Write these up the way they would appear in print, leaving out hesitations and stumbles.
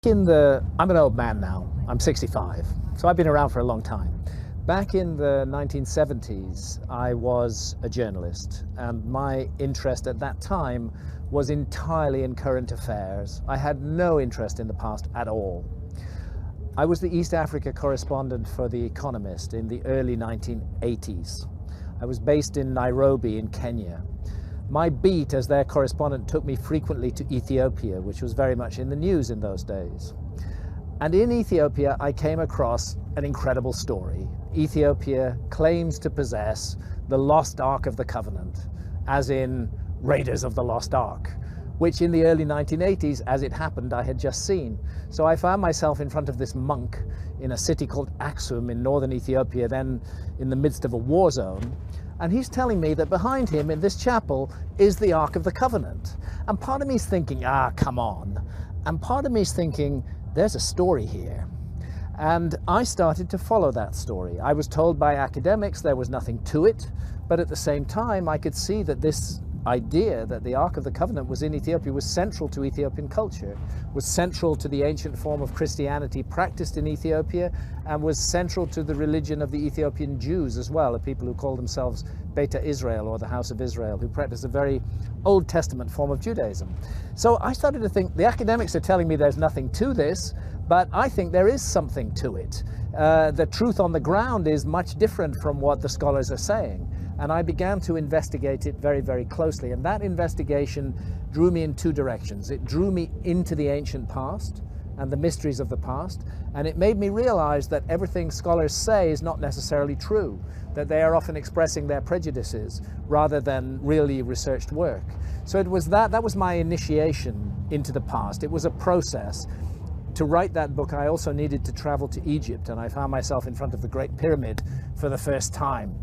I'm an old man now, I'm 65, so I've been around for a long time. Back in the 1970s, I was a journalist, and my interest at that time was entirely in current affairs. I had no interest in the past at all. I was the East Africa correspondent for The Economist in the early 1980s. I was based in Nairobi in Kenya. My beat as their correspondent took me frequently to Ethiopia, which was very much in the news in those days. And in Ethiopia, I came across an incredible story. Ethiopia claims to possess the lost Ark of the Covenant, as in Raiders of the Lost Ark, which in the early 1980s, as it happened, I had just seen. So I found myself in front of this monk in a city called Aksum in northern Ethiopia, then in the midst of a war zone. And he's telling me that behind him in this chapel is the Ark of the Covenant. And part of me is thinking, come on. And part of me is thinking, there's a story here. And I started to follow that story. I was told by academics there was nothing to it, but at the same time I could see that this idea that the Ark of the Covenant was in Ethiopia was central to Ethiopian culture, was central to the ancient form of Christianity practiced in Ethiopia, and was central to the religion of the Ethiopian Jews as well, the people who call themselves Beta Israel, or the House of Israel, who practice a very Old Testament form of Judaism. So I started to think, the academics are telling me there's nothing to this, but I think there is something to it. The truth on the ground is much different from what the scholars are saying. And I began to investigate it very, very closely. And that investigation drew me in two directions. It drew me into the ancient past and the mysteries of the past. And it made me realize that everything scholars say is not necessarily true, that they are often expressing their prejudices rather than really researched work. So it was that was my initiation into the past. It was a process. To write that book, I also needed to travel to Egypt, and I found myself in front of the Great Pyramid for the first time.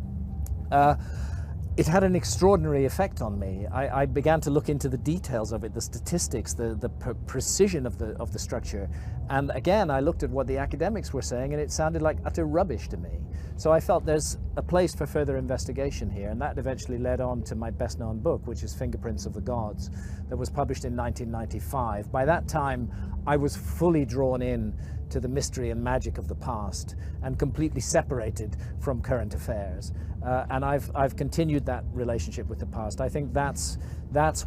It had an extraordinary effect on me. I began to look into the details of it, the statistics, the precision of the structure. And again, I looked at what the academics were saying, and it sounded like utter rubbish to me. So I felt there's a place for further investigation here, and that eventually led on to my best-known book, which is Fingerprints of the Gods, that was published in 1995. By that time, I was fully drawn in to the mystery and magic of the past and completely separated from current affairs. And I've continued that relationship with the past. I think that's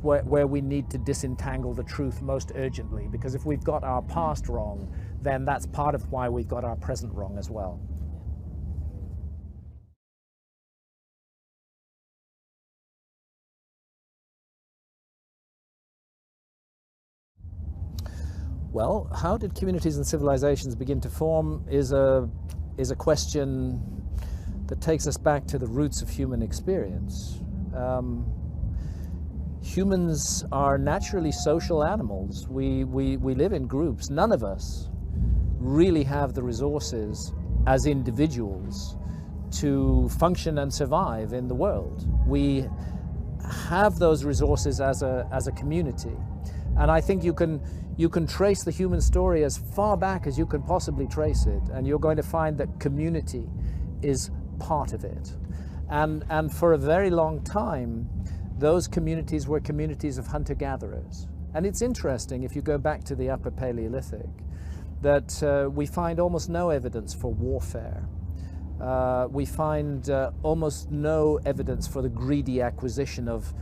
where we need to disentangle the truth most urgently, because if we've got our past wrong, then that's part of why we've got our present wrong as well. Well, how did communities and civilizations begin to form is a question that takes us back to the roots of human experience. Humans are naturally social animals. We live in groups. None of us really have the resources as individuals to function and survive in the world. We have those resources as a community. And I think you can trace the human story as far back as you can possibly trace it, and you're going to find that community is part of it. And for a very long time, those communities were communities of hunter-gatherers. And it's interesting, if you go back to the Upper Paleolithic, that we find almost no evidence for warfare. We find almost no evidence for the greedy acquisition of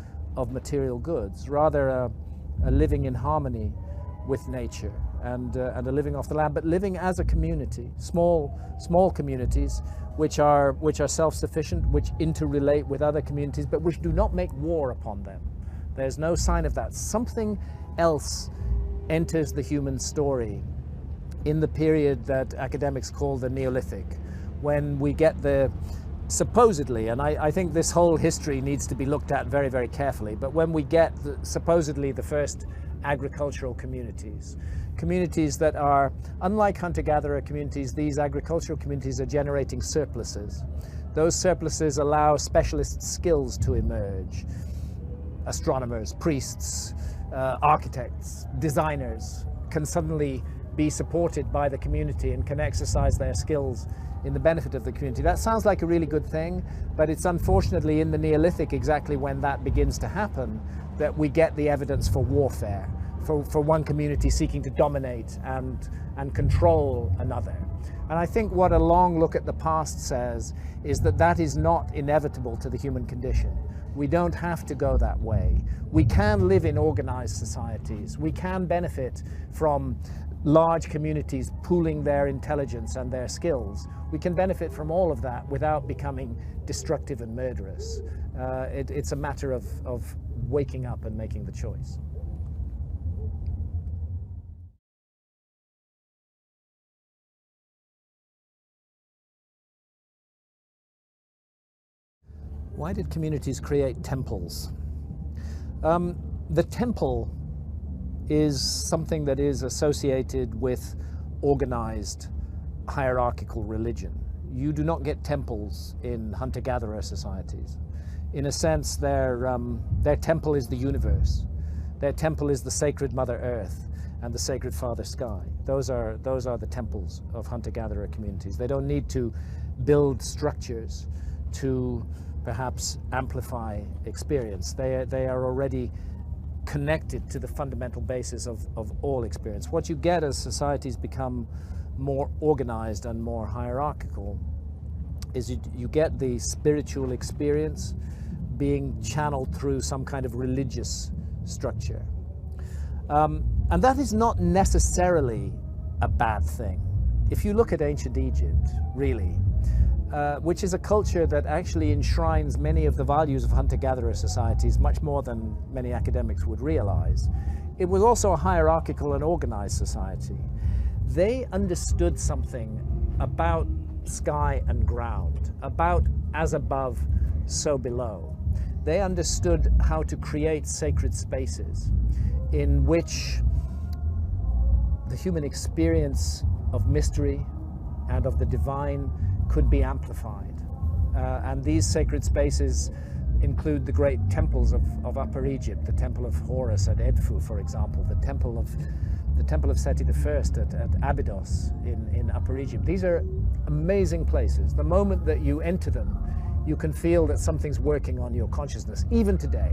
material goods, rather a living in harmony with nature and a living off the land, but living as a community, small communities which are self-sufficient, which interrelate with other communities, but which do not make war upon them. There's no sign of that. Something else enters the human story in the period that academics call the Neolithic, when we get the supposedly, and I think this whole history needs to be looked at very, very carefully, but when we get supposedly the first agricultural communities that are, unlike hunter-gatherer communities, these agricultural communities are generating surpluses. Those surpluses allow specialist skills to emerge. Astronomers, priests, architects, designers can suddenly be supported by the community and can exercise their skills in the benefit of the community. That sounds like a really good thing, but it's unfortunately in the Neolithic, exactly when that begins to happen, that we get the evidence for warfare, for one community seeking to dominate and control another. And I think what a long look at the past says is that that is not inevitable to the human condition. We don't have to go that way. We can live in organized societies. We can benefit from large communities pooling their intelligence and their skills. We can benefit from all of that without becoming destructive and murderous. It's a matter of waking up and making the choice. Why did communities create temples? The temple is something that is associated with organized hierarchical religion. You do not get temples in hunter-gatherer societies. In a sense, their temple is the universe. Their temple is the sacred Mother Earth and the sacred Father Sky. Those are the temples of hunter-gatherer communities. They don't need to build structures to perhaps amplify experience. They are already connected to the fundamental basis of all experience. What you get as societies become more organized and more hierarchical is you get the spiritual experience being channeled through some kind of religious structure. And that is not necessarily a bad thing. If you look at ancient Egypt, really, which is a culture that actually enshrines many of the values of hunter-gatherer societies much more than many academics would realize. It was also a hierarchical and organized society. They understood something about sky and ground, about as above, so below. They understood how to create sacred spaces in which the human experience of mystery and of the divine could be amplified. And these sacred spaces include the great temples of Upper Egypt, the Temple of Horus at Edfu, for example, the Temple of Seti I at Abydos in Upper Egypt. These are amazing places. The moment that you enter them, you can feel that something's working on your consciousness. Even today,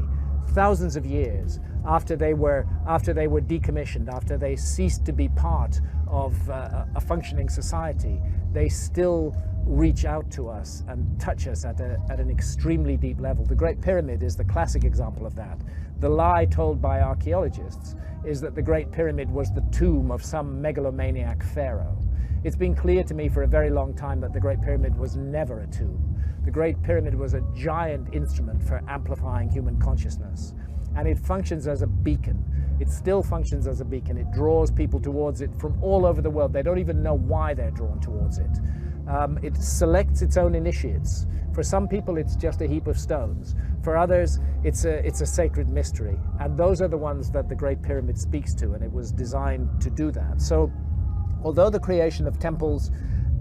thousands of years after they were decommissioned, after they ceased to be part of a functioning society, they still reach out to us and touch us at an extremely deep level. The Great Pyramid is the classic example of that. The lie told by archaeologists is that the Great Pyramid was the tomb of some megalomaniac pharaoh. It's been clear to me for a very long time that the Great Pyramid was never a tomb. The Great Pyramid was a giant instrument for amplifying human consciousness. And it functions as a beacon. It still functions as a beacon. It draws people towards it from all over the world. They don't even know why they're drawn towards it. It selects its own initiates. For some people, it's just a heap of stones. For others, it's a sacred mystery. And those are the ones that the Great Pyramid speaks to, and it was designed to do that. So, although the creation of temples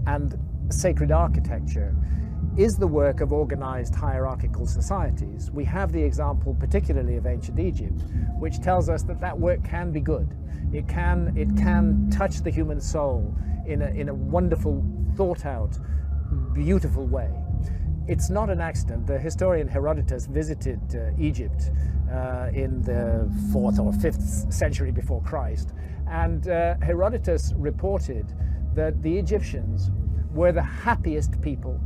and sacred architecture is the work of organized hierarchical societies, we have the example particularly of ancient Egypt, which tells us that that work can be good. It can touch the human soul in a wonderful, thought out, beautiful way. It's not an accident. The historian Herodotus visited Egypt in the 4th or 5th century before Christ, and Herodotus reported that the Egyptians were the happiest people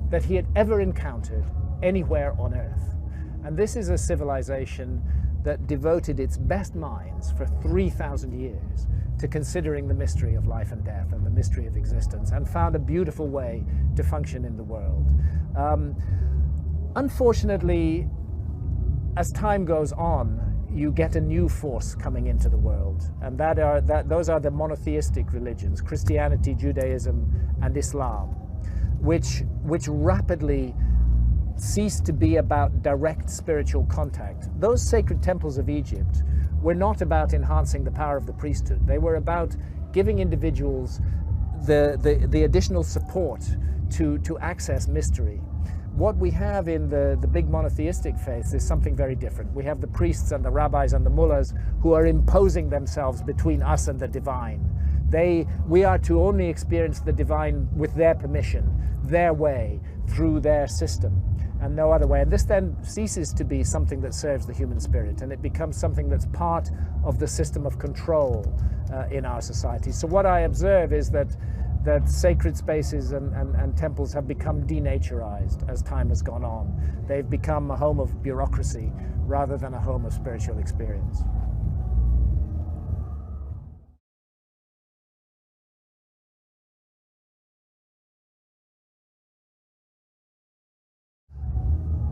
that he had ever encountered anywhere on earth. And this is a civilization that devoted its best minds for 3,000 years to considering the mystery of life and death and the mystery of existence, and found a beautiful way to function in the world. Unfortunately, as time goes on, you get a new force coming into the world, and those are the monotheistic religions, Christianity, Judaism, and Islam, which rapidly ceased to be about direct spiritual contact. Those sacred temples of Egypt were not about enhancing the power of the priesthood. They were about giving individuals the additional support to access mystery. What we have in the big monotheistic faiths is something very different. We have the priests and the rabbis and the mullahs who are imposing themselves between us and the divine. We are to only experience the divine with their permission, their way, through their system. and no other way. And this then ceases to be something that serves the human spirit, and it becomes something that's part of the system of control in our society. So what I observe is that sacred spaces and temples have become denaturized as time has gone on. They've become a home of bureaucracy rather than a home of spiritual experience.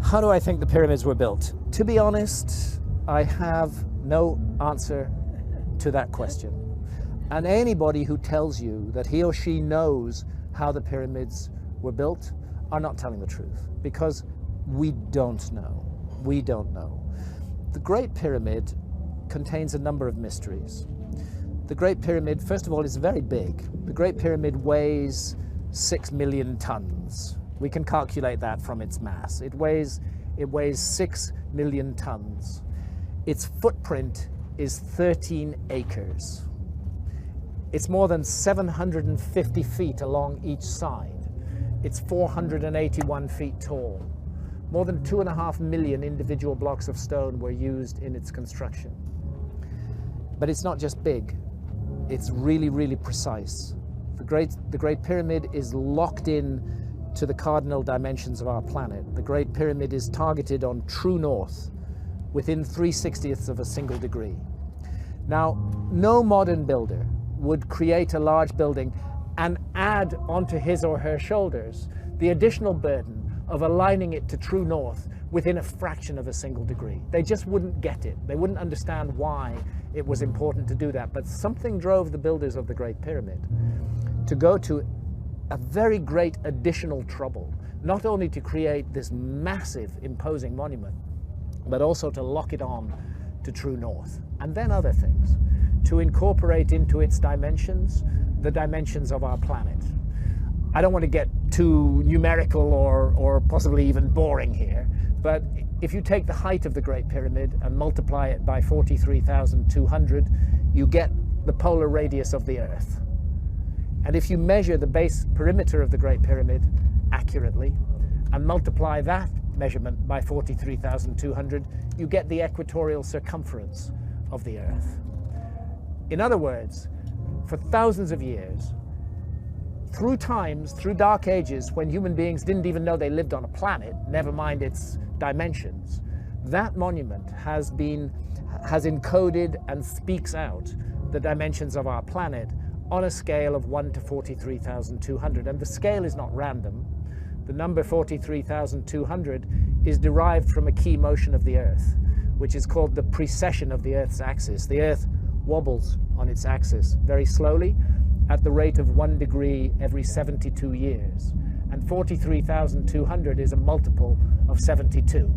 How do I think the pyramids were built? To be honest, I have no answer to that question. And anybody who tells you that he or she knows how the pyramids were built are not telling the truth, because we don't know. We don't know. The Great Pyramid contains a number of mysteries. The Great Pyramid, first of all, is very big. The Great Pyramid weighs 6 million tons. We can calculate that from its mass. It weighs 6 million tons. Its footprint is 13 acres. It's more than 750 feet along each side. It's 481 feet tall. More than 2.5 million individual blocks of stone were used in its construction. But it's not just big, it's really, really precise. The Great Pyramid is locked in to the cardinal dimensions of our planet. The Great Pyramid is targeted on true north within 3/60ths of a single degree. Now, no modern builder would create a large building and add onto his or her shoulders the additional burden of aligning it to true north within a fraction of a single degree. They just wouldn't get it. They wouldn't understand why it was important to do that. But something drove the builders of the Great Pyramid to go to a very great additional trouble, not only to create this massive, imposing monument, but also to lock it on to true north. And then other things, to incorporate into its dimensions the dimensions of our planet. I don't want to get too numerical or possibly even boring here, but if you take the height of the Great Pyramid and multiply it by 43,200, you get the polar radius of the Earth. And if you measure the base perimeter of the Great Pyramid accurately and multiply that measurement by 43,200, you get the equatorial circumference of the Earth. In other words, for thousands of years, through times, through dark ages, when human beings didn't even know they lived on a planet, never mind its dimensions, that monument has encoded and speaks out the dimensions of our planet on a scale of 1 to 43,200. And the scale is not random. The number 43,200 is derived from a key motion of the Earth, which is called the precession of the Earth's axis. The Earth wobbles on its axis very slowly at the rate of 1 degree every 72 years. And 43,200 is a multiple of 72.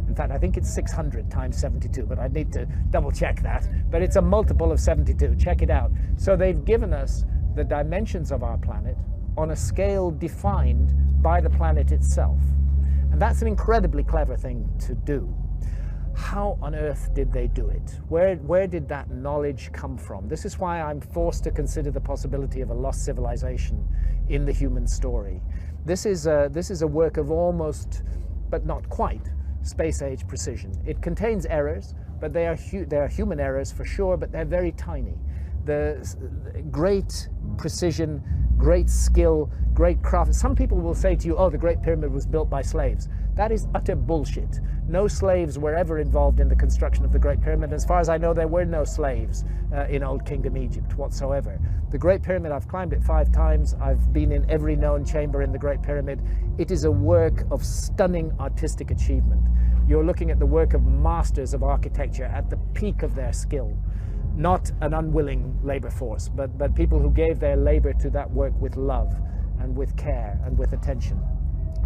In fact, I think it's 600 times 72, but I need to double check that. But it's a multiple of 72. Check it out. So they've given us the dimensions of our planet on a scale defined by the planet itself. And that's an incredibly clever thing to do. How on earth did they do it? Where did that knowledge come from? This is why I'm forced to consider the possibility of a lost civilization in the human story. This is a work of almost, but not quite, space-age precision. It contains errors, but they are human errors for sure, but they're very tiny. The great precision, great skill, great craft. Some people will say to you, oh, the Great Pyramid was built by slaves. That is utter bullshit. No slaves were ever involved in the construction of the Great Pyramid. As far as I know, there were no slaves in Old Kingdom Egypt whatsoever. The Great Pyramid, I've climbed it 5 times. I've been in every known chamber in the Great Pyramid. It is a work of stunning artistic achievement. You're looking at the work of masters of architecture at the peak of their skill. Not an unwilling labor force, but people who gave their labor to that work with love and with care and with attention.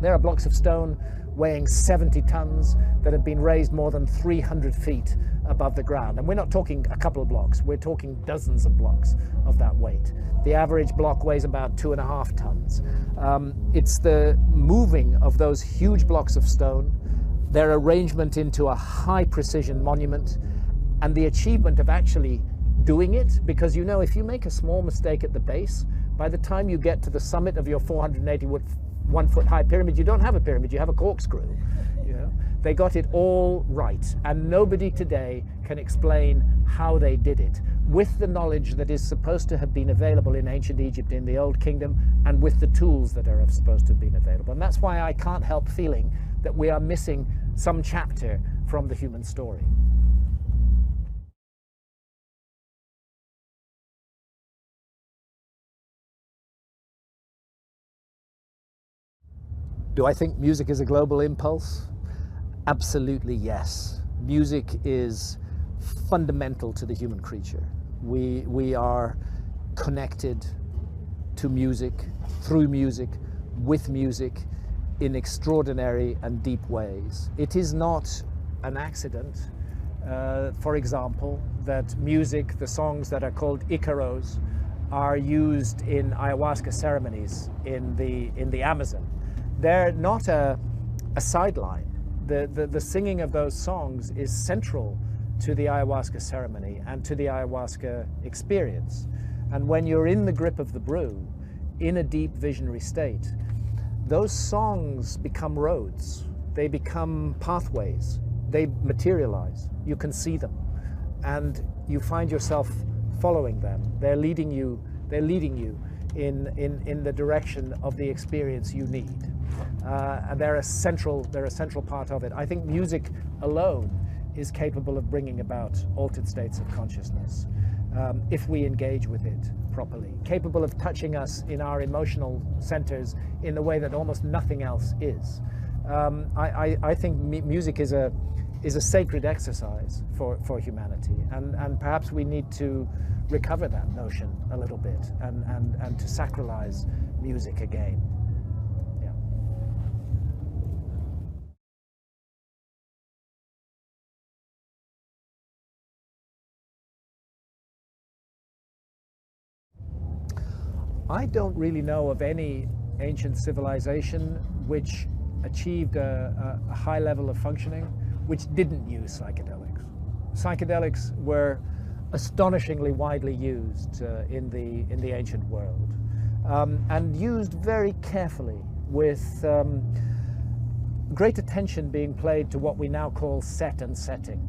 There are blocks of stone weighing 70 tons that have been raised more than 300 feet above the ground. And we're not talking a couple of blocks, we're talking dozens of blocks of that weight. The average block weighs about 2.5 tons. It's the moving of those huge blocks of stone, their arrangement into a high precision monument, and the achievement of actually doing it, because you know if you make a small mistake at the base, by the time you get to the summit of your 480 1-foot-high pyramid, you don't have a pyramid, you have a corkscrew. You know? They got it all right, and nobody today can explain how they did it, with the knowledge that is supposed to have been available in ancient Egypt, in the Old Kingdom, and with the tools that are supposed to have been available. And that's why I can't help feeling that we are missing some chapter from the human story. Do I think music is a global impulse? Absolutely yes. Music is fundamental to the human creature. We are connected to music, through music, with music, in extraordinary and deep ways. It is not an accident, for example, that music, the songs that are called Icaros, are used in ayahuasca ceremonies in the Amazon. They're not a sideline. The singing of those songs is central to the ayahuasca ceremony and to the ayahuasca experience. And when you're in the grip of the brew, in a deep visionary state, those songs become roads. They become pathways. They materialize. You can see them. And you find yourself following them. They're leading you in the direction of the experience you need. And they're a central part of it. I think music alone is capable of bringing about altered states of consciousness if we engage with it properly, capable of touching us in our emotional centers in the way that almost nothing else is. I think music is a sacred exercise for humanity, and perhaps we need to recover that notion a little bit and to sacralize music again. Yeah. I don't really know of any ancient civilization which achieved a high level of functioning which didn't use psychedelics. Psychedelics were astonishingly widely used in the ancient world, and used very carefully, with great attention being paid to what we now call set and setting.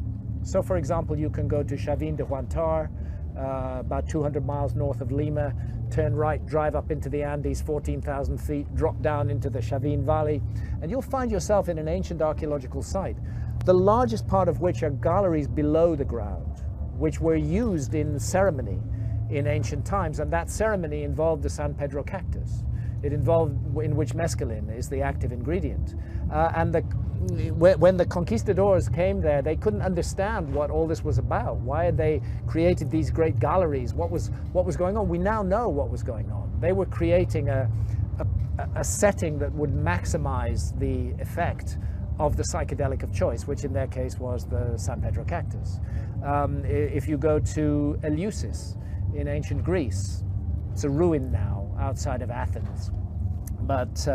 So, for example, you can go to Chavin de Huantar, about 200 miles north of Lima, turn right, drive up into the Andes, 14,000 feet, drop down into the Chavin Valley, and you'll find yourself in an ancient archaeological site, the largest part of which are galleries below the ground, which were used in ceremony in ancient times, and that ceremony involved the San Pedro cactus. It involved, in which mescaline is the active ingredient. When the conquistadors came there, they couldn't understand what all this was about. Why had they created these great galleries? What was going on? We now know what was going on. They were creating a setting that would maximize the effect of the psychedelic of choice, which in their case was the San Pedro cactus. If you go to Eleusis in ancient Greece, it's a ruin now outside of Athens. But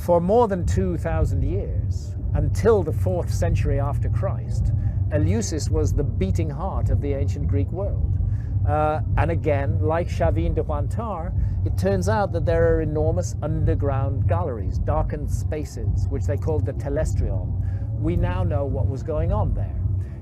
for more than 2,000 years, until the 4th century after Christ, Eleusis was the beating heart of the ancient Greek world. And again, like Chavin de Huantar, it turns out that there are enormous underground galleries, darkened spaces, which they called the telestrion. We now know what was going on there.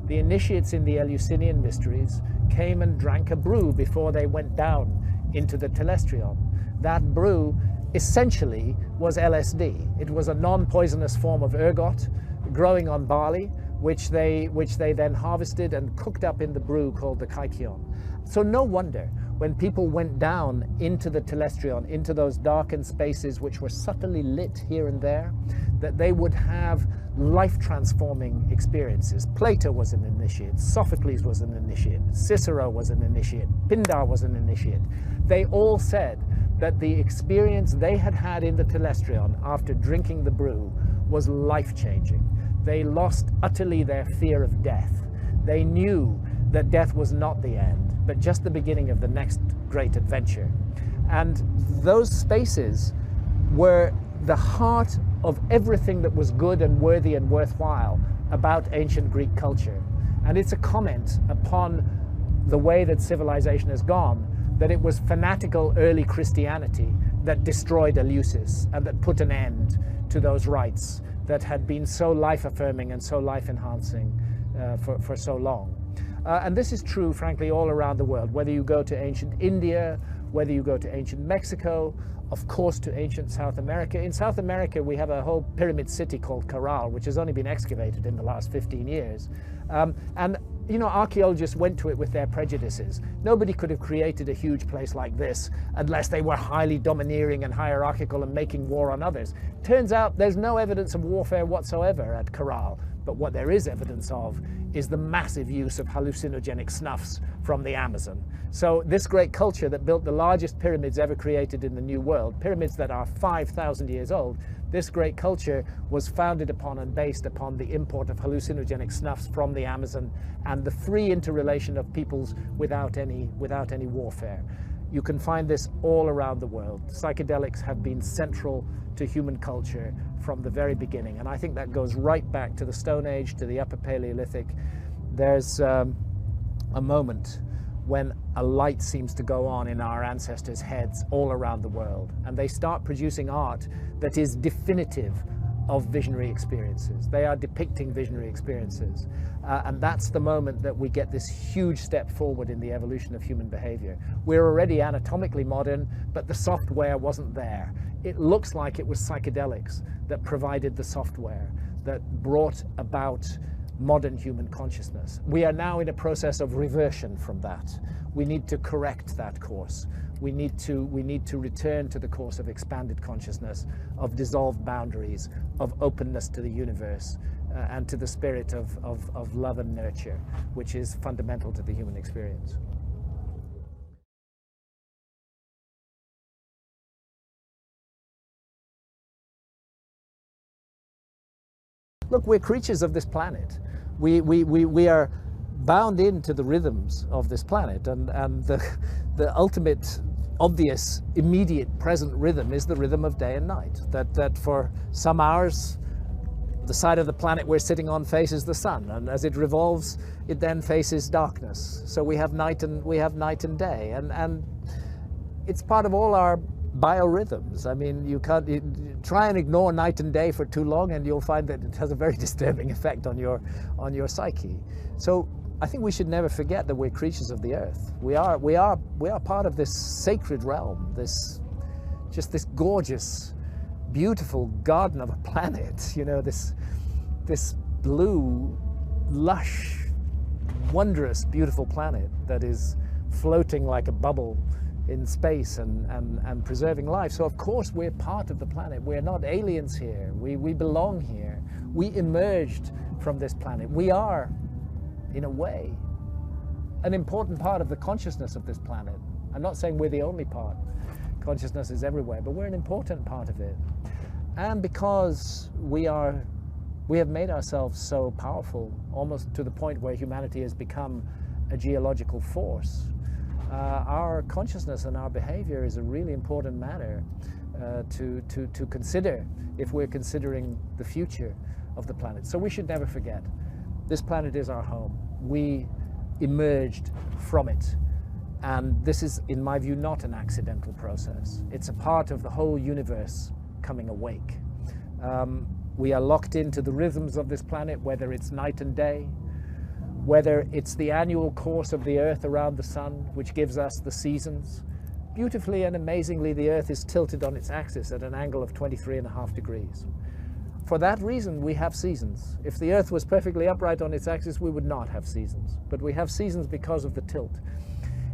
The initiates in the Eleusinian mysteries came and drank a brew before they went down into the telestrion. That brew essentially was LSD. It was a non-poisonous form of ergot growing on barley, which they then harvested and cooked up in the brew called the kykeon. So no wonder when people went down into the telestrion, into those darkened spaces which were subtly lit here and there, that they would have life-transforming experiences. Plato was an initiate, Sophocles was an initiate, Cicero was an initiate, Pindar was an initiate. They all said that the experience they had had in the telestrion after drinking the brew was life-changing. They lost utterly their fear of death. They knew that death was not the end, but just the beginning of the next great adventure. And those spaces were the heart of everything that was good and worthy and worthwhile about ancient Greek culture. And it's a comment upon the way that civilization has gone, that it was fanatical early Christianity that destroyed Eleusis and that put an end to those rites that had been so life-affirming and so life-enhancing for so long. And this is true, frankly, all around the world, whether you go to ancient India, whether you go to ancient Mexico, of course to ancient South America. In South America, we have a whole pyramid city called Caral, which has only been excavated in the last 15 years. And you know, archaeologists went to it with their prejudices. Nobody could have created a huge place like this unless they were highly domineering and hierarchical and making war on others. Turns out there's no evidence of warfare whatsoever at Caral, but what there is evidence of is the massive use of hallucinogenic snuffs from the Amazon. So this great culture that built the largest pyramids ever created in the New World, pyramids that are 5,000 years old, this great culture was founded upon and based upon the import of hallucinogenic snuffs from the Amazon and the free interrelation of peoples without any warfare. You can find this all around the world. Psychedelics have been central to human culture from the very beginning, and I think that goes right back to the Stone Age, to the Upper Paleolithic. There's a moment when a light seems to go on in our ancestors' heads all around the world, and they start producing art that is definitive of visionary experiences. They are depicting visionary experiences. And that's the moment that we get this huge step forward in the evolution of human behavior. We're already anatomically modern, but the software wasn't there. It looks like it was psychedelics that provided the software that brought about modern human consciousness. We are now in a process of reversion from that. We need to correct that course. We need to return to the course of expanded consciousness, of dissolved boundaries, of openness to the universe, and to the spirit of love and nurture, which is fundamental to the human experience. Look, we're creatures of this planet. We are bound into the rhythms of this planet, and the ultimate, obvious, immediate, present rhythm is the rhythm of day and night. That for some hours, the side of the planet we're sitting on faces the sun, and as it revolves, it then faces darkness. So we have night and day, and it's part of all our biorhythms. I mean, you try and ignore night and day for too long, and you'll find that it has a very disturbing effect on your psyche. So I think we should never forget that we're creatures of the earth. We are part of this sacred realm, this gorgeous, beautiful garden of a planet. You know, this blue, lush, wondrous, beautiful planet that is floating like a bubble in space and preserving life. So of course we're part of the planet. We're not aliens here. We belong here. We emerged from this planet. We are, in a way, an important part of the consciousness of this planet. I'm not saying we're the only part. Consciousness is everywhere, but we're an important part of it. And because we have made ourselves so powerful, almost to the point where humanity has become a geological force, our consciousness and our behavior is a really important matter to consider if we're considering the future of the planet. So we should never forget, this planet is our home. We emerged from it. And this is, in my view, not an accidental process. It's a part of the whole universe coming awake. We are locked into the rhythms of this planet, whether it's night and day, whether it's the annual course of the Earth around the sun, which gives us the seasons. Beautifully and amazingly, the Earth is tilted on its axis at an angle of 23.5 degrees. For that reason, we have seasons. If the Earth was perfectly upright on its axis, we would not have seasons. But we have seasons because of the tilt.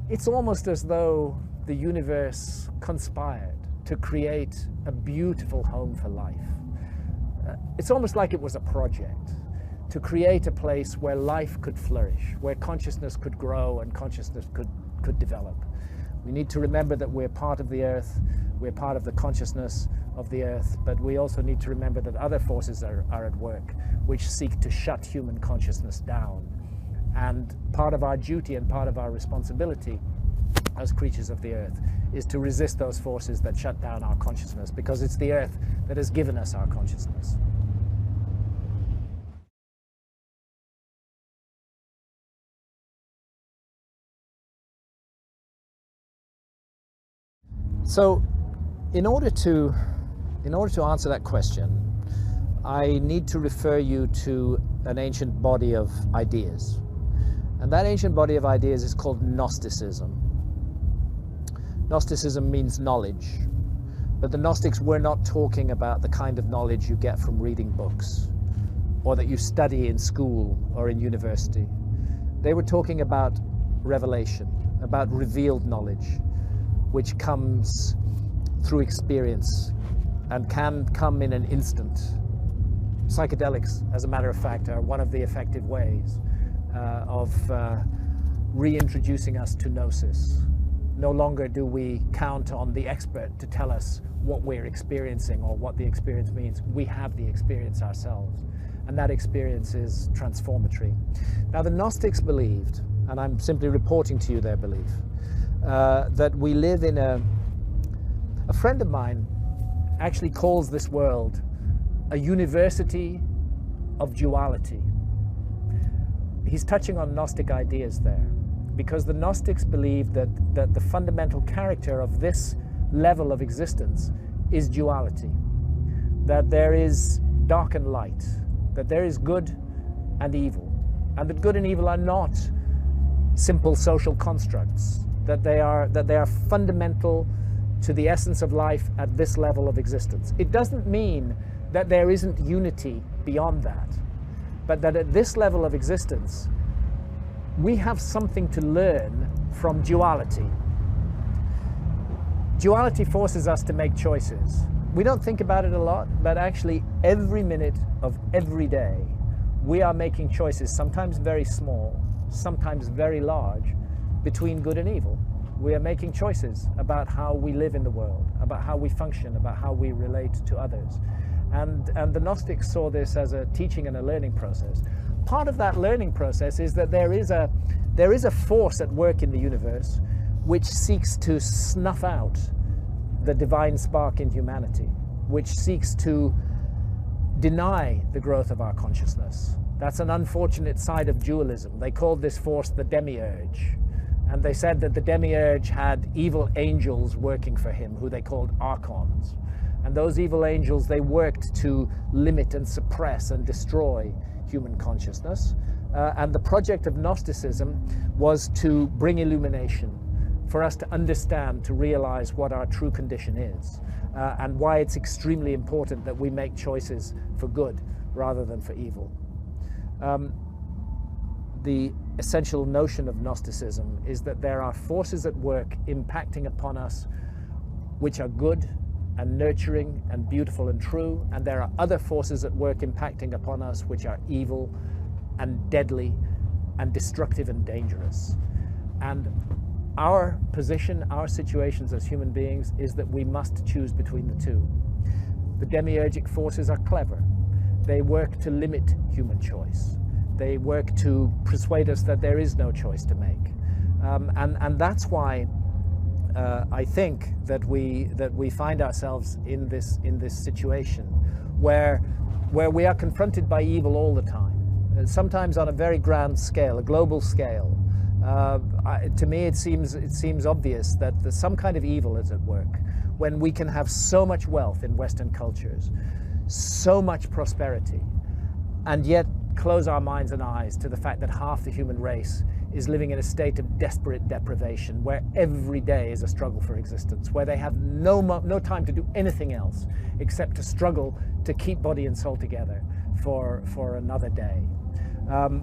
It's almost as though the universe conspired to create a beautiful home for life. It's almost like it was a project to create a place where life could flourish, where consciousness could grow and consciousness could develop. We need to remember that we're part of the Earth, we're part of the consciousness of the Earth, but we also need to remember that other forces are at work which seek to shut human consciousness down. And part of our duty and part of our responsibility as creatures of the Earth is to resist those forces that shut down our consciousness, because it's the Earth that has given us our consciousness. So In order to answer that question, I need to refer you to an ancient body of ideas. And that ancient body of ideas is called Gnosticism. Gnosticism means knowledge, but the Gnostics were not talking about the kind of knowledge you get from reading books or that you study in school or in university. They were talking about revelation, about revealed knowledge, which comes through experience and can come in an instant. Psychedelics, as a matter of fact, are one of the effective ways of reintroducing us to gnosis. No longer do we count on the expert to tell us what we're experiencing or what the experience means. We have the experience ourselves, and that experience is transformatory. Now, the Gnostics believed, and I'm simply reporting to you their belief, that we live in a friend of mine actually calls this world a university of duality. He's touching on Gnostic ideas there, because the Gnostics believe that the fundamental character of this level of existence is duality, that there is dark and light, that there is good and evil, and that good and evil are not simple social constructs, that they are fundamental to the essence of life at this level of existence. It doesn't mean that there isn't unity beyond that, but that at this level of existence, we have something to learn from duality. Duality forces us to make choices. We don't think about it a lot, but actually every minute of every day, we are making choices, sometimes very small, sometimes very large, between good and evil. We are making choices about how we live in the world, about how we function, about how we relate to others. And the Gnostics saw this as a teaching and a learning process. Part of that learning process is that there is a force at work in the universe which seeks to snuff out the divine spark in humanity, which seeks to deny the growth of our consciousness. That's an unfortunate side of dualism. They called this force the demiurge. And they said that the demiurge had evil angels working for him, who they called archons. And those evil angels, they worked to limit and suppress and destroy human consciousness. And the project of Gnosticism was to bring illumination, for us to understand, to realize what our true condition is, and why it's extremely important that we make choices for good rather than for evil. The essential notion of Gnosticism is that there are forces at work impacting upon us which are good and nurturing and beautiful and true, and there are other forces at work impacting upon us which are evil and deadly and destructive and dangerous. And our position, our situations as human beings, is that we must choose between the two. The demiurgic forces are clever. They work to limit human choice. They work to persuade us that there is no choice to make. And that's why I think that we find ourselves in this situation where we are confronted by evil all the time, sometimes on a very grand scale, a global scale. To me, it seems obvious that some kind of evil is at work when we can have so much wealth in Western cultures, so much prosperity, and yet close our minds and eyes to the fact that half the human race is living in a state of desperate deprivation, where every day is a struggle for existence, where they have no time to do anything else except to struggle to keep body and soul together for another day.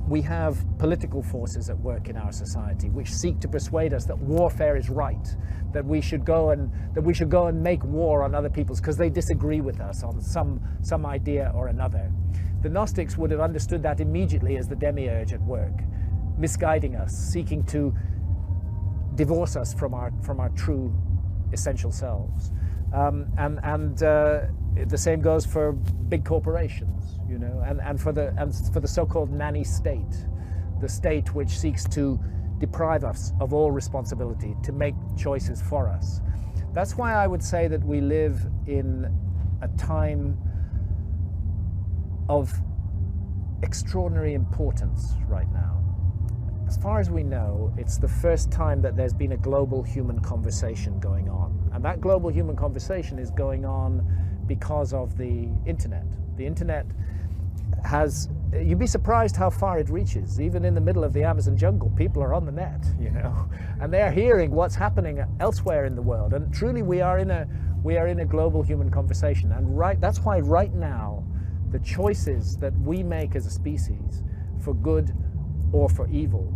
We have political forces at work in our society which seek to persuade us that warfare is right, that we should go and make war on other peoples because they disagree with us on some idea or another. The Gnostics would have understood that immediately as the demiurge at work, misguiding us, seeking to divorce us from our true essential selves. The same goes for big corporations, you know, and for the so-called nanny state, the state which seeks to deprive us of all responsibility, to make choices for us. That's why I would say that we live in a time of extraordinary importance right now. as far as we know, it's the first time that there's been a global human conversation going on. And that global human conversation is going on because of the internet. The internet has, you'd be surprised how far it reaches. Even in the middle of the Amazon jungle, people are on the net, you know, and they're hearing what's happening elsewhere in the world. And truly, we are in a global human conversation. And that's why right now, the choices that we make as a species, for good or for evil,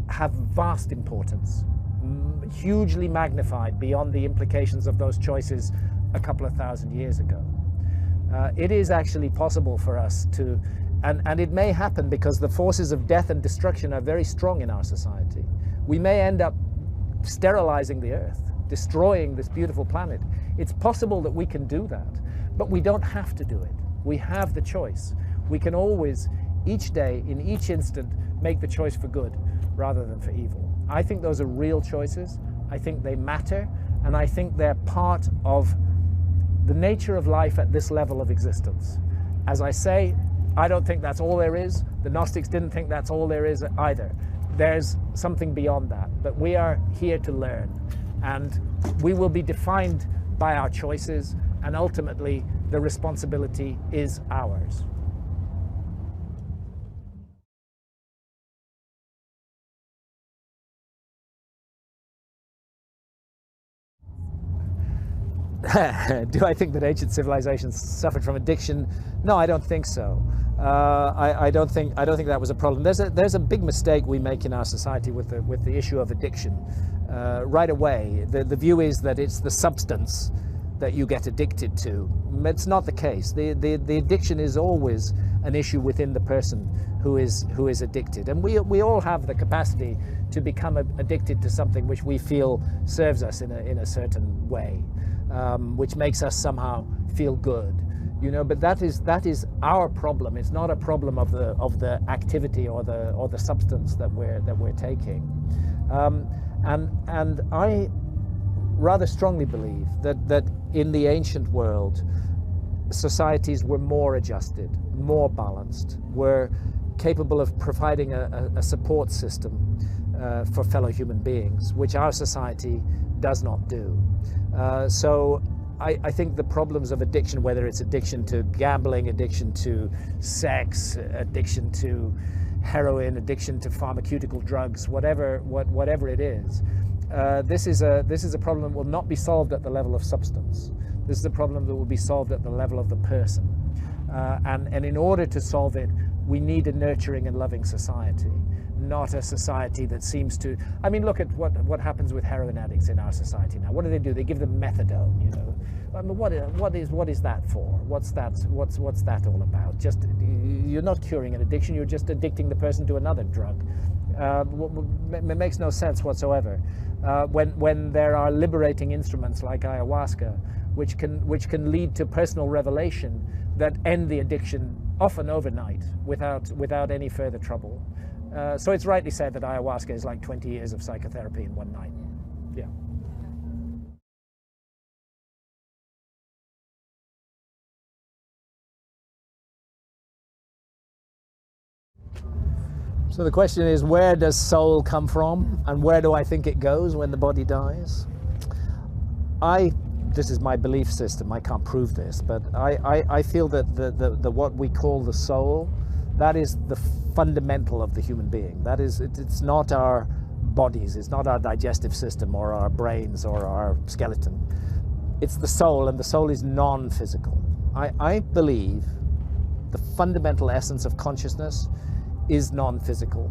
have vast importance, hugely magnified beyond the implications of those choices a couple of thousand years ago. It is actually possible for us to, and it may happen because the forces of death and destruction are very strong in our society. We may end up sterilizing the earth, destroying this beautiful planet. It's possible that we can do that, but we don't have to do it. We have the choice. We can always, each day, in each instant, make the choice for good rather than for evil. I think those are real choices. I think they matter, and I think they're part of the nature of life at this level of existence. As I say, I don't think that's all there is. The Gnostics didn't think that's all there is either. There's something beyond that, but we are here to learn, and we will be defined by our choices, and ultimately the responsibility is ours. Do I think that ancient civilizations suffered from addiction? No, I don't think so. I don't think that was a problem. There's a big mistake we make in our society with the issue of addiction. Right away, the view is that it's the substance that you get addicted to. It's not the case. The addiction is always an issue within the person who is addicted, and we all have the capacity to become addicted to something which we feel serves us in a certain way. Which makes us somehow feel good, you know. But that is our problem. It's not a problem of the activity or the substance that we're taking. And I rather strongly believe that in the ancient world, societies were more adjusted, more balanced, were capable of providing a support system for fellow human beings, which our society does not do. So I think the problems of addiction, whether it's addiction to gambling, addiction to sex, addiction to heroin, addiction to pharmaceutical drugs, whatever it is, this is a problem that will not be solved at the level of substance. This is a problem that will be solved at the level of the person. And in order to solve it, we need a nurturing and loving society, not a society that seems to, I mean, look at what happens with heroin addicts in our society now. What do? They give them methadone, you know. I mean, what is that for? What's that all about? Just, you're not curing an addiction, you're just addicting the person to another drug. It makes no sense whatsoever. When there are liberating instruments like ayahuasca, which can lead to personal revelation that end the addiction often overnight without any further trouble. So it's rightly said that ayahuasca is like 20 years of psychotherapy in one night. Yeah. So the question is, where does soul come from, and where do I think it goes when the body dies? This is my belief system. I can't prove this, but I feel that the what we call the soul, that is the fundamental of the human being. That is, it's not our bodies, it's not our digestive system or our brains or our skeleton. It's the soul, and the soul is non-physical. I believe the fundamental essence of consciousness is non-physical.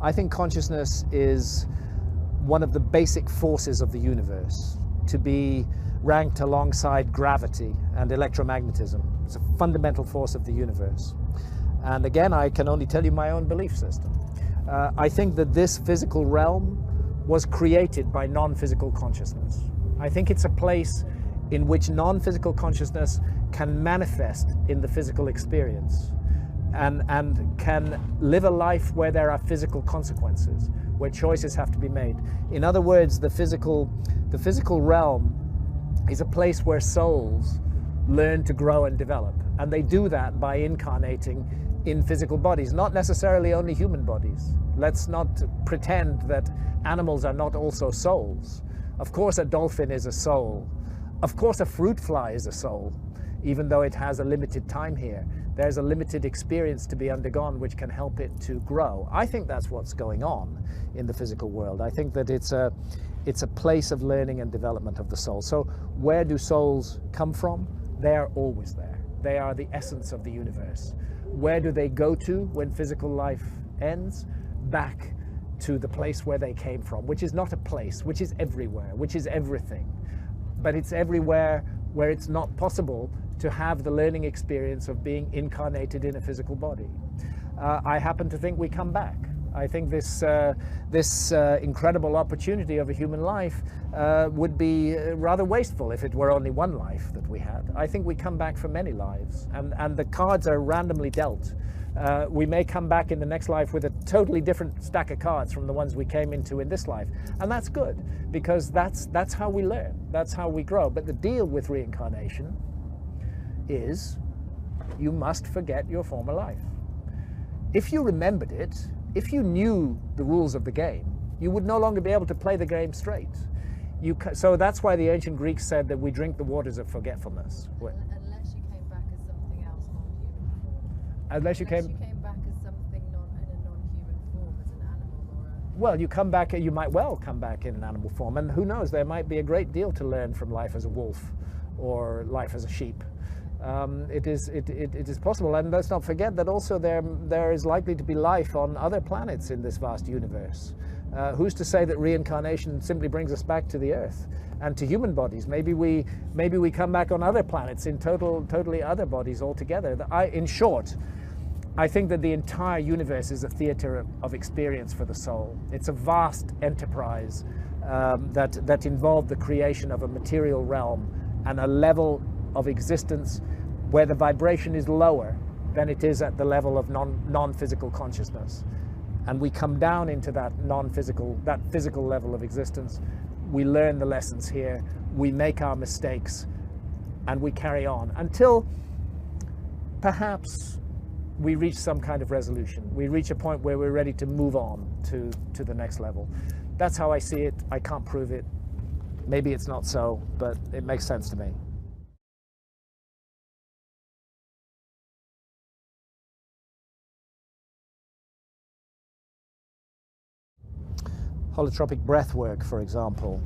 I think consciousness is one of the basic forces of the universe, to be ranked alongside gravity and electromagnetism. It's a fundamental force of the universe. And again, I can only tell you my own belief system. I think that this physical realm was created by non-physical consciousness. I think it's a place in which non-physical consciousness can manifest in the physical experience, and can live a life where there are physical consequences, where choices have to be made. In other words, the physical realm is a place where souls learn to grow and develop, and they do that by incarnating in physical bodies, not necessarily only human bodies. Let's not pretend that animals are not also souls. Of course a dolphin is a soul. Of course a fruit fly is a soul, even though it has a limited time here. There's a limited experience to be undergone which can help it to grow. I think that's what's going on in the physical world. I think that it's a place of learning and development of the soul. So where do souls come from? They are always there. They are the essence of the universe. Where do they go to when physical life ends? Back to the place where they came from, which is not a place, which is everywhere, which is everything. But it's everywhere where it's not possible to have the learning experience of being incarnated in a physical body. I happen to think we come back. I think this incredible opportunity of a human life would be rather wasteful if it were only one life that we had. I think we come back for many lives, and the cards are randomly dealt. We may come back in the next life with a totally different stack of cards from the ones we came into in this life. And that's good, because that's how we learn, that's how we grow. But the deal with reincarnation is you must forget your former life. If you remembered it, if you knew the rules of the game, you would no longer be able to play the game straight. So that's why the ancient Greeks said that we drink the waters of forgetfulness. Unless you came back as something else, non-human form. Unless you came back as something in a non-human form, as an animal or a... Well, you might well come back in an animal form, and who knows, there might be a great deal to learn from life as a wolf or life as a sheep. It is possible, and let's not forget that also there is likely to be life on other planets in this vast universe. Who's to say that reincarnation simply brings us back to the Earth and to human bodies? Maybe we come back on other planets in totally other bodies altogether. In short, I think that the entire universe is a theater of experience for the soul. It's a vast enterprise that involved the creation of a material realm and a level of existence where the vibration is lower than it is at the level of non-physical consciousness. And we come down into that physical level of existence. We learn the lessons here, we make our mistakes, and we carry on until perhaps we reach some kind of resolution. We reach a point where we're ready to move on to the next level. That's how I see it. I can't prove it. Maybe it's not so, but it makes sense to me. Holotropic breath work, for example.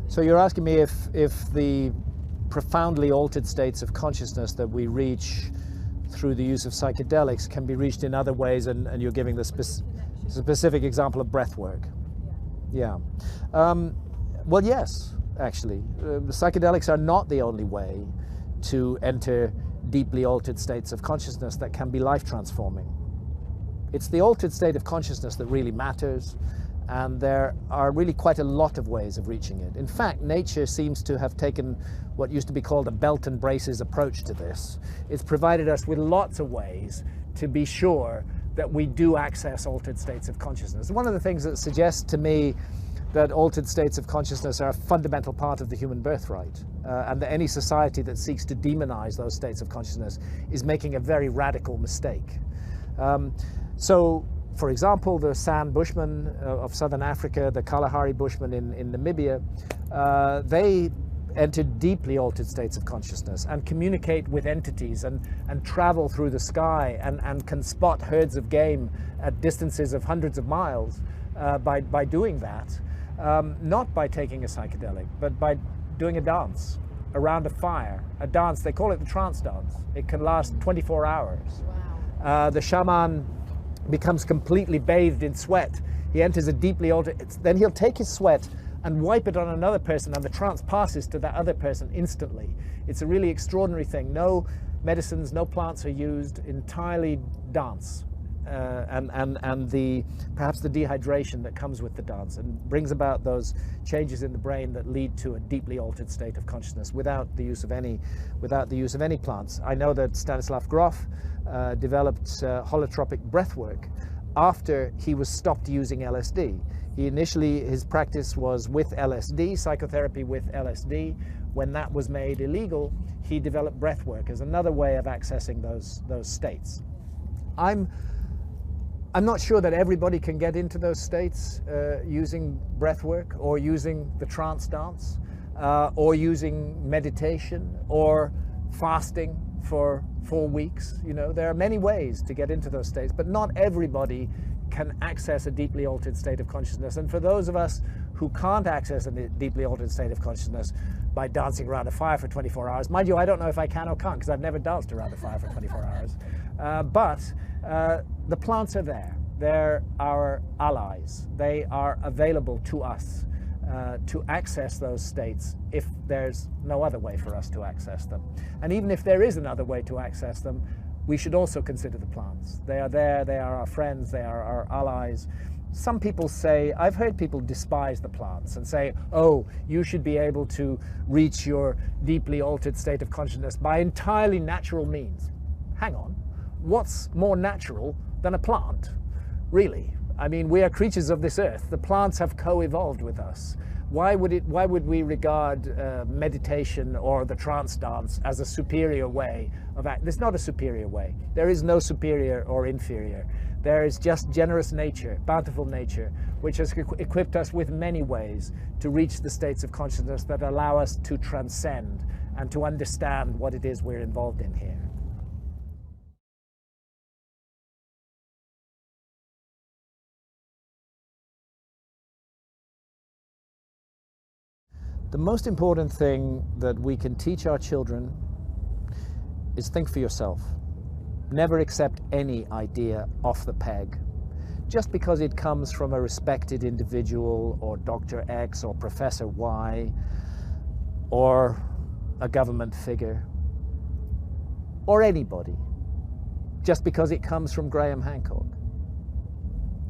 So you're asking me if the profoundly altered states of consciousness that we reach through the use of psychedelics can be reached in other ways, and you're giving the specific example of breath work. Yeah. Well, yes, actually. The psychedelics are not the only way to enter deeply altered states of consciousness that can be life transforming. It's the altered state of consciousness that really matters. And there are really quite a lot of ways of reaching it. In fact, nature seems to have taken what used to be called a belt and braces approach to this. It's provided us with lots of ways to be sure that we do access altered states of consciousness. One of the things that suggests to me that altered states of consciousness are a fundamental part of the human birthright, and that any society that seeks to demonize those states of consciousness is making a very radical mistake. For example, the San Bushmen of southern Africa, the Kalahari Bushmen in Namibia, they entered deeply altered states of consciousness and communicate with entities and travel through the sky and can spot herds of game at distances of hundreds of miles by doing that, not by taking a psychedelic, but by doing a dance around a fire, a dance, they call it the trance dance. It can last 24 hours. Wow. The shaman becomes completely bathed in sweat. He enters a deeply altered, then he'll take his sweat and wipe it on another person, and the trance passes to that other person instantly. It's a really extraordinary thing. No medicines, no plants are used, entirely dance. And perhaps the dehydration that comes with the dance and brings about those changes in the brain that lead to a deeply altered state of consciousness without the use of any plants. I know that Stanislav Grof developed holotropic breath work after he was stopped using LSD. His practice was with LSD, psychotherapy with LSD. When that was made illegal, he developed breath work as another way of accessing those states. I'm not sure that everybody can get into those states using breath work or using the trance dance or using meditation or fasting for 4 weeks. You know, there are many ways to get into those states, but not everybody can access a deeply altered state of consciousness. And for those of us who can't access a deeply altered state of consciousness by dancing around a fire for 24 hours, mind you, I don't know if I can or can't because I've never danced around a fire for 24 hours, but the plants are there. They're our allies. They are available to us to access those states if there's no other way for us to access them. And even if there is another way to access them, we should also consider the plants. They are there, they are our friends, they are our allies. Some people say, I've heard people despise the plants and say, oh, you should be able to reach your deeply altered state of consciousness by entirely natural means. Hang on, what's more natural than a plant? Really? I mean, we are creatures of this earth. The plants have co-evolved with us. Why would we regard meditation or the trance dance as a superior way of act? There's not a superior way. There is no superior or inferior. There is just generous nature, bountiful nature, which has equipped us with many ways to reach the states of consciousness that allow us to transcend and to understand what it is we're involved in here. The most important thing that we can teach our children is think for yourself. Never accept any idea off the peg. Just because it comes from a respected individual or Dr. X or Professor Y or a government figure or anybody. Just because it comes from Graham Hancock.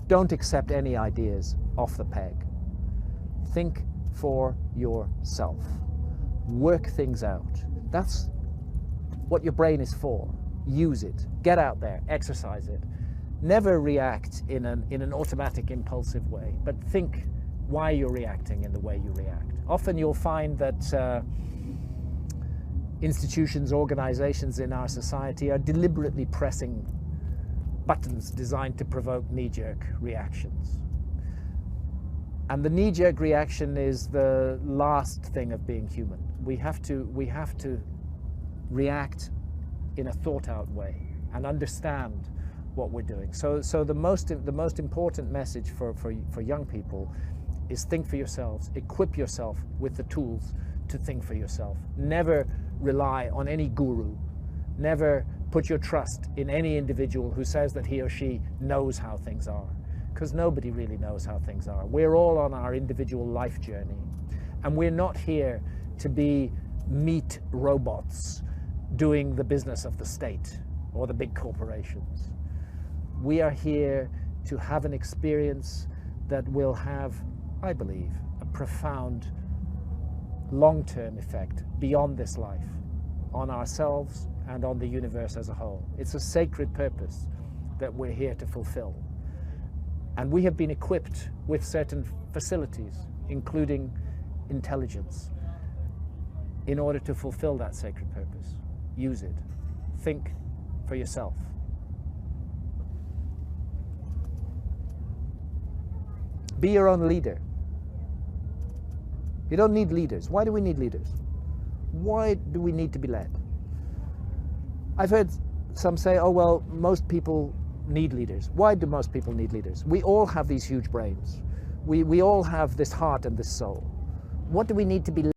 Don't accept any ideas off the peg. Think for yourself. Work things out. That's what your brain is for. Use it. Get out there. Exercise it. Never react in an automatic, impulsive way, but think why you're reacting in the way you react. Often you'll find that institutions, organizations in our society are deliberately pressing buttons designed to provoke knee-jerk reactions. And the knee-jerk reaction is the last thing of being human. We have to react in a thought-out way and understand what we're doing. So the most important message for young people is think for yourselves. Equip yourself with the tools to think for yourself. Never rely on any guru. Never put your trust in any individual who says that he or she knows how things are. Because nobody really knows how things are. We're all on our individual life journey. And we're not here to be meat robots doing the business of the state or the big corporations. We are here to have an experience that will have, I believe, a profound long-term effect beyond this life on ourselves and on the universe as a whole. It's a sacred purpose that we're here to fulfill. And we have been equipped with certain facilities, including intelligence, in order to fulfill that sacred purpose. Use it. Think for yourself. Be your own leader. You don't need leaders. Why do we need leaders? Why do we need to be led? I've heard some say, oh, well, most people need leaders. Why do most people need leaders? We all have these huge brains. We all have this heart and this soul. What do we need to be